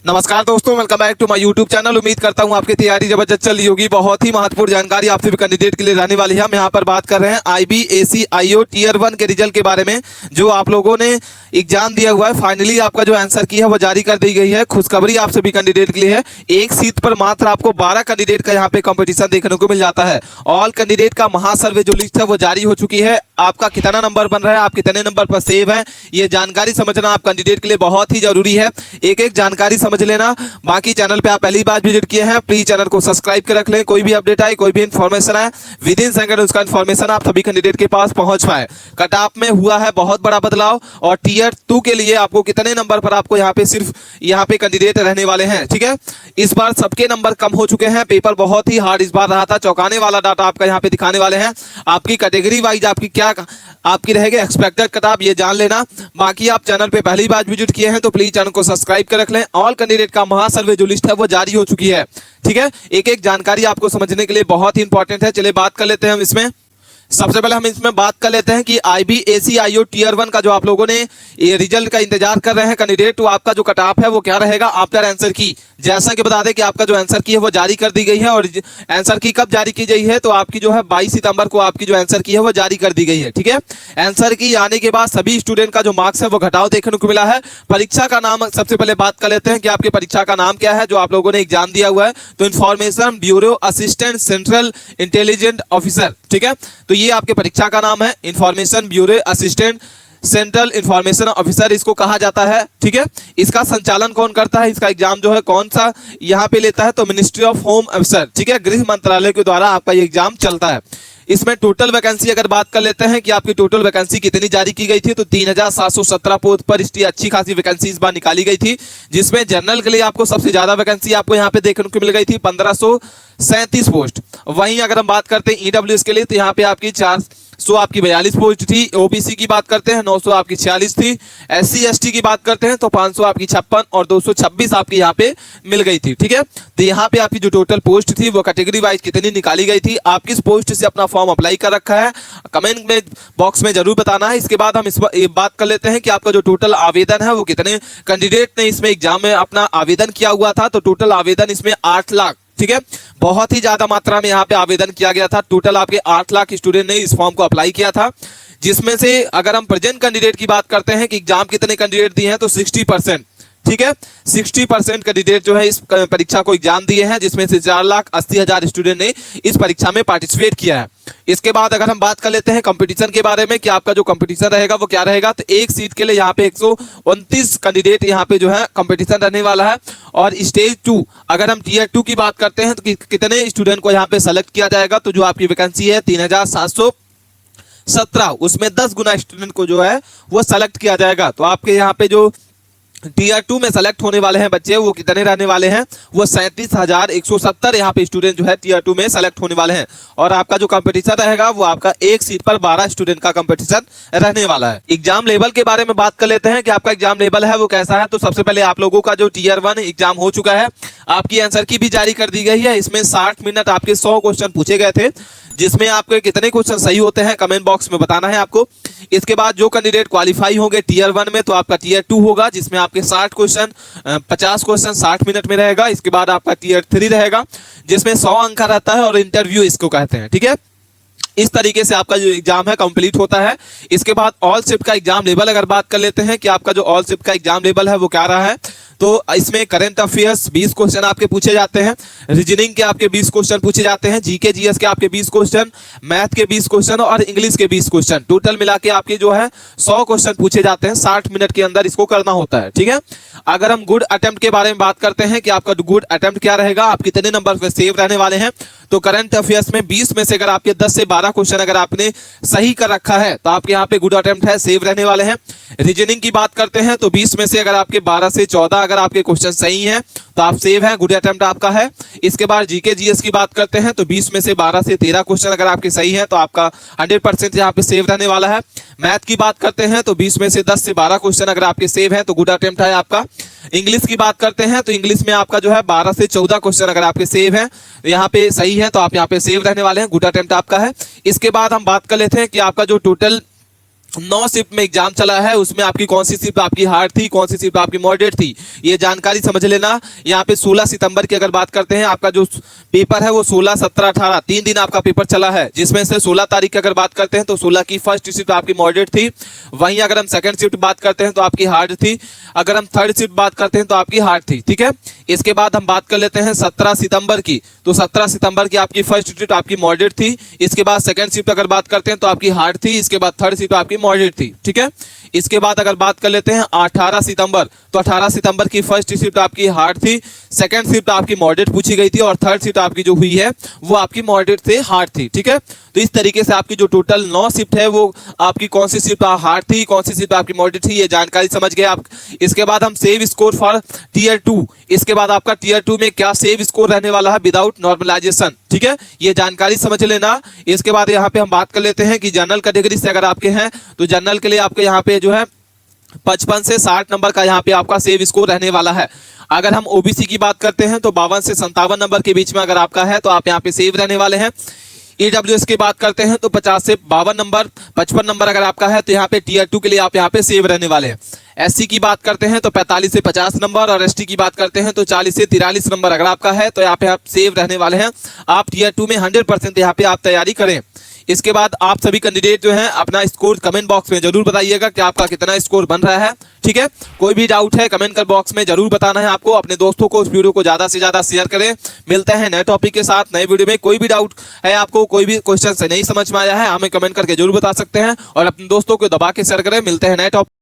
नमस्कार दोस्तों, welcome back to my YouTube channel. उम्मीद करता हूं आपकी तैयारी जबरदस्त चल रही होगी। बहुत ही महत्वपूर्ण जानकारी आप सभी कैंडिडेट के लिए रहने वाली है। हम यहां पर बात कर रहे हैं IBAC-IO टीयर 1 के रिजल्ट के बारे में। जो आप लोगों ने एग्जाम दिया हुआ है, फाइनली आपका जो आंसर की है वो जारी कर दी गई है। खुशखबरी आप सभी कैंडिडेट के लिए है, एक सीट पर मात्र आपको 12 कैंडिडेट का यहाँ पे कंपटीशन देखने को मिल जाता है। ऑल कैंडिडेट का महासर्वे जो लिस्ट है वो जारी हो चुकी है। आपका कितना नंबर बन रहा है, आप कितने नंबर पर सेव है, ये जानकारी समझना आप कैंडिडेट के लिए बहुत ही जरूरी है। एक एक जानकारी समझ लेना। बाकी चैनल पे आप पहली बार विजिट किए हैं, प्लीज चैनल को सब्सक्राइब कर रख लें। कोई भी अपडेट आए, कोई भी इन्फॉर्मेशन आए, विद इन सेकंड उसका इन्फॉर्मेशन आप सभी कैंडिडेट के पास पहुंच पाए। कट ऑफ में हुआ है बहुत बड़ा बदलाव, और टीयर 2 के लिए आपको कितने नंबर पर आपको यहाँ पे सिर्फ यहाँ पे कैंडिडेट रहने वाले हैं, ठीक है। इस बार सबके नंबर कम हो चुके हैं। पेपर बहुत ही हार्ड इस बार रहा था। चौंकाने वाला डाटा आपका यहाँ पे दिखाने वाले हैं। आपकी कैटेगरी वाइज आपकी क्या आपकी रहेगी एक्सपेक्टेड कट ऑफ, ये जान लेना। बाकी आप चैनल पे पहली बार विजिट किए हैं तो प्लीज चैनल को सब्सक्राइब कर रख लें। ऑल कैंडिडेट का महासर्वे जो लिस्ट है वो जारी हो चुकी है, ठीक है। एक एक जानकारी आपको समझने के लिए बहुत ही इंपॉर्टेंट है। चलिए बात कर लेते हैं हम इसमें। सबसे पहले हम इसमें बात कर लेते हैं कि IBAC-IO टीयर 1 का जो आप लोगों ने ये रिजल्ट का इंतजार कर रहे हैं कैंडिडेट, तो आपका जो कट ऑफ है वो क्या रहेगा आफ्टर आंसर की। जैसा कि बता दें कि आपका जो आंसर की है वो जारी कर दी गई है, और आंसर की कब जारी की गई है, तो आपकी जो है 22 सितंबर को आपकी जो आंसर की है वो जारी कर दी गई है, ठीक है। आंसर की आने के बाद सभी स्टूडेंट का जो मार्क्स है वो घटाव देखने को मिला है। परीक्षा का नाम सबसे पहले बात कर लेते हैं कि आपकी परीक्षा का नाम क्या है जो आप लोगों ने एग्जाम दिया हुआ है। तो information bureau assistant central intelligent officer, ठीक है। तो ये आपके परीक्षा का नाम है, information bureau assistant central information officer इसको कहा जाता है, ठीक है। इसका संचालन कौन करता है, इसका एग्जाम जो है कौन सा यहाँ पे लेता है, तो मिनिस्ट्री ऑफ होम अफसर, ठीक है, गृह मंत्रालय के द्वारा आपका ये एग्जाम चलता है। इसमें टोटल वैकेंसी अगर बात कर लेते हैं कि आपकी टोटल वैकेंसी कितनी जारी की गई थी, तो 3717 पोस्ट पर इसकी अच्छी खासी वैकेंसी इस बार निकाली गई थी। जिसमें जनरल के लिए आपको सबसे ज्यादा वैकेंसी आपको यहाँ पे देखने को मिल गई थी 1537 पोस्ट। वहीं अगर हम बात करते हैं EWS के लिए, तो यहाँ पे आपकी 400 आपकी 42 पोस्ट थी। OBC की बात करते हैं 900 आपकी 46 थी। SC ST की बात करते हैं तो 500 आपकी 56 और 226 आपकी यहाँ पे मिल गई थी, ठीक है। तो यहाँ पे आपकी जो टोटल पोस्ट थी वो कैटेगरी वाइज कितनी निकाली गई थी, आप किस पोस्ट से अपना फॉर्म अप्लाई कर रखा है, कमेंट में बॉक्स में जरूर बताना है। इसके बाद हम इस बात कर लेते हैं कि आपका जो टोटल आवेदन है वो कितने कैंडिडेट ने इसमें एग्जाम में अपना आवेदन किया हुआ था। तो टोटल आवेदन इसमें 8 लाख, ठीक है, बहुत ही ज्यादा मात्रा में यहाँ पे आवेदन किया गया था। टोटल आपके 8 लाख स्टूडेंट ने इस फॉर्म को अप्लाई किया था। जिसमें से अगर हम प्रेजेंट कैंडिडेट की बात करते हैं कि एग्जाम कितने कैंडिडेट दिए हैं, तो 60%, ठीक है, 60% कैंडिडेट जो है इस परीक्षा को एग्जाम दिए हैं, जिसमें से 4,80,000 स्टूडेंट ने इस परीक्षा में पार्टिसिपेट किया है। इसके बाद अगर हम बात कर लेते हैं कंपटीशन के बारे में कि आपका जो कंपटीशन रहेगा वो क्या रहेगा, तो एक सीट के लिए यहाँ पे 129 कैंडिडेट यहाँ पे जो है कंपटीशन रहने वाला है। और स्टेज 2 अगर हम टीयर 2 की बात करते हैं तो कितने स्टूडेंट को यहाँ पे सेलेक्ट किया जाएगा, तो जो आपकी वैकेंसी है 3717, उसमें 10 गुना स्टूडेंट को जो है वो सेलेक्ट किया जाएगा। तो आपके यहाँ पे जो टीयर 2 में सेलेक्ट होने वाले हैं बच्चे वो कितने रहने वाले हैं, वो 37,170 यहाँ पे स्टूडेंट जो है टीयर 2 में सेलेक्ट होने वाले हैं। और आपका जो कंपटीशन रहेगा वो आपका एक सीट पर 12 स्टूडेंट का कंपटीशन रहने वाला है। एग्जाम लेवल के बारे में बात कर लेते हैं कि आपका एग्जाम लेवल है वो कैसा है। तो सबसे पहले आप लोगों का जो टीयर 1 एग्जाम हो चुका है, आपकी आंसर की भी जारी कर दी गई है। इसमें 60 मिनट आपके 100 क्वेश्चन पूछे गए थे, जिसमें आपके कितने क्वेश्चन सही होते हैं कमेंट बॉक्स में बताना है आपको। इसके बाद जो कैंडिडेट क्वालिफाई होंगे टीयर 1 में, तो आपका टीयर 2 होगा, जिसमें आपके 60 क्वेश्चन 50 क्वेश्चन 60 मिनट में रहेगा। इसके बाद आपका टीयर 3 रहेगा, जिसमें 100 अंक का रहता है और इंटरव्यू इसको कहते हैं, ठीक है। इस तरीके से आपका जो एग्जाम है कंप्लीट होता है। इसके बाद ऑल शिफ्ट का एग्जाम लेवल अगर बात कर लेते हैं कि आपका जो ऑल शिफ्ट का एग्जाम लेवल है वो क्या रहा है, तो इसमें करंट अफेयर्स 20 क्वेश्चन आपके पूछे जाते हैं, रीजनिंग के आपके 20 क्वेश्चन पूछे जाते हैं, जीके जीएस के आपके 20 क्वेश्चन, मैथ के 20 क्वेश्चन और इंग्लिश के 20 क्वेश्चन, टोटल मिला के आपके जो है 100 क्वेश्चन पूछे जाते हैं। 60 मिनट के अंदर इसको करना होता है, ठीक है। अगर हम गुड अटेम्प्ट के बारे में बात करते हैं कि आपका गुड अटेम्प्ट क्या रहेगा, आप कितने नंबर पे सेव रहने वाले हैं, तो करंट अफेयर्स में 20 में से अगर आपके 10 से 12 क्वेश्चन अगर आपने सही कर रखा है तो आपके यहाँ पे गुड अटेम्प्ट है, सेव रहने वाले हैं। रीजनिंग की बात करते हैं तो 20 में से अगर आपके 12 से 14 अगर आपके क्वेश्चन सही हैं तो आप सेव हैं, गुड अटेम्प्ट आपका है। इसके बाद जीके जीएस की बात करते हैं तो 20 में से 12 से 13 क्वेश्चन अगर आपके सही हैं तो आपका 100% यहाँ पे सेव रहने वाला है। मैथ की बात करते हैं तो 20 में से 10 से 12 क्वेश्चन अगर आपके सेव हैं तो गुड अटेम्प्ट है आपका। इंग्लिश की बात करते हैं तो इंग्लिश में आपका जो है 12 से 14 क्वेश्चन अगर आपके सेव हैं यहाँ पे सही है तो आप यहाँ पे सेव रहने वाले हैं, गुड अटेम्प्ट आपका है। इसके बाद हम बात कर लेते हैं कि आपका जो टोटल 9 शिफ्ट में एग्जाम चला है, उसमें आपकी कौन सी शिफ्ट आपकी हार्ड थी, कौन सी शिफ्ट आपकी मॉडरेट थी, ये जानकारी समझ लेना। यहाँ पे 16 सितंबर की अगर बात करते हैं, आपका जो पेपर है वो 16, 17, 18 3 दिन आपका पेपर चला है, जिसमें से 16 तारीख की अगर बात करते हैं तो 16 की फर्स्ट शिफ्ट आपकी मॉडरेट थी। वहीं अगर हम सेकंड शिफ्ट बात करते हैं तो आपकी हार्ड थी। अगर हम थर्ड शिफ्ट बात करते हैं तो आपकी हार्ड थी। ठीक है, इसके बाद हम बात कर लेते हैं 17 सितंबर की। तो 17 सितंबर की आपकी फर्स्ट शिफ्ट आपकी मॉडरेट थी। इसके बाद सेकंड शिफ्ट अगर बात करते हैं तो आपकी हार्ड थी। इसके बाद थर्ड शिफ्ट आपकी मॉडरेट थी। ठीक है, इसके बाद अगर बात कर लेते हैं 18 सितंबर, तो 18 सितंबर की फर्स्ट शिफ्ट आपकी हार्ड थी, सेकंड शिफ्ट आपकी मॉडरेट पूछी गई थी और थर्ड शिफ्ट आपकी जो हुई है वो आपकी मॉडरेट से हार्ड थी। ठीक है, तो इस तरीके से आपकी जो टोटल 9 शिफ्ट है वो आपकी कौन सी शिफ्ट हार्ड थी, कौन सी शिफ्ट आपकी मॉडरेट थी, ये जानकारी समझ गए आप। इसके बाद हम सेव स्कोर फॉर टीयर 2, इसके बाद आपका टीयर 2 में क्या सेव स्कोर रहने वाला है विदाउट नॉर्मलाइजेशन। ठीक है, ये जानकारी समझ लेना। इसके बाद यहाँ पे हम बात कर लेते हैं कि जनरल कैटेगरी से अगर आपके हैं तो जनरल के लिए आपके यहाँ पे जो है 55 से 60 नंबर का यहाँ पे आपका सेव स्कोर रहने वाला है। अगर हम ओबीसी की बात करते हैं तो 52 से 57 नंबर के बीच में अगर आपका है तो आप यहाँ पे सेव रहने वाले हैं। ईडब्ल्यूएस की बात करते हैं तो 50 से 52 नंबर, 55 नंबर अगर आपका है तो यहाँ पे टीयर 2 के लिए आप यहाँ पे सेव रहने वाले हैं। एससी की बात करते हैं तो 45 से 50 नंबर और एसटी की बात करते हैं तो 40 से 43 नंबर अगर आपका है तो यहाँ पे आप सेव रहने वाले हैं। आप टीयर 2 में 100% यहाँ पे आप तैयारी करें। इसके बाद आप सभी कैंडिडेट जो हैं अपना स्कोर कमेंट बॉक्स में जरूर बताइएगा कि आपका कितना स्कोर बन रहा है। ठीक है, कोई भी डाउट है कमेंट कर बॉक्स में जरूर बताना है आपको। अपने दोस्तों को उस वीडियो को ज्यादा से ज्यादा शेयर करें। मिलते हैं नए टॉपिक के साथ नए वीडियो में। कोई भी डाउट है आपको, कोई भी क्वेश्चन से नहीं समझ में आया है, हमें कमेंट करके जरूर बता सकते हैं और अपने दोस्तों को दबा के शेयर करें। मिलते हैं नए टॉपिक।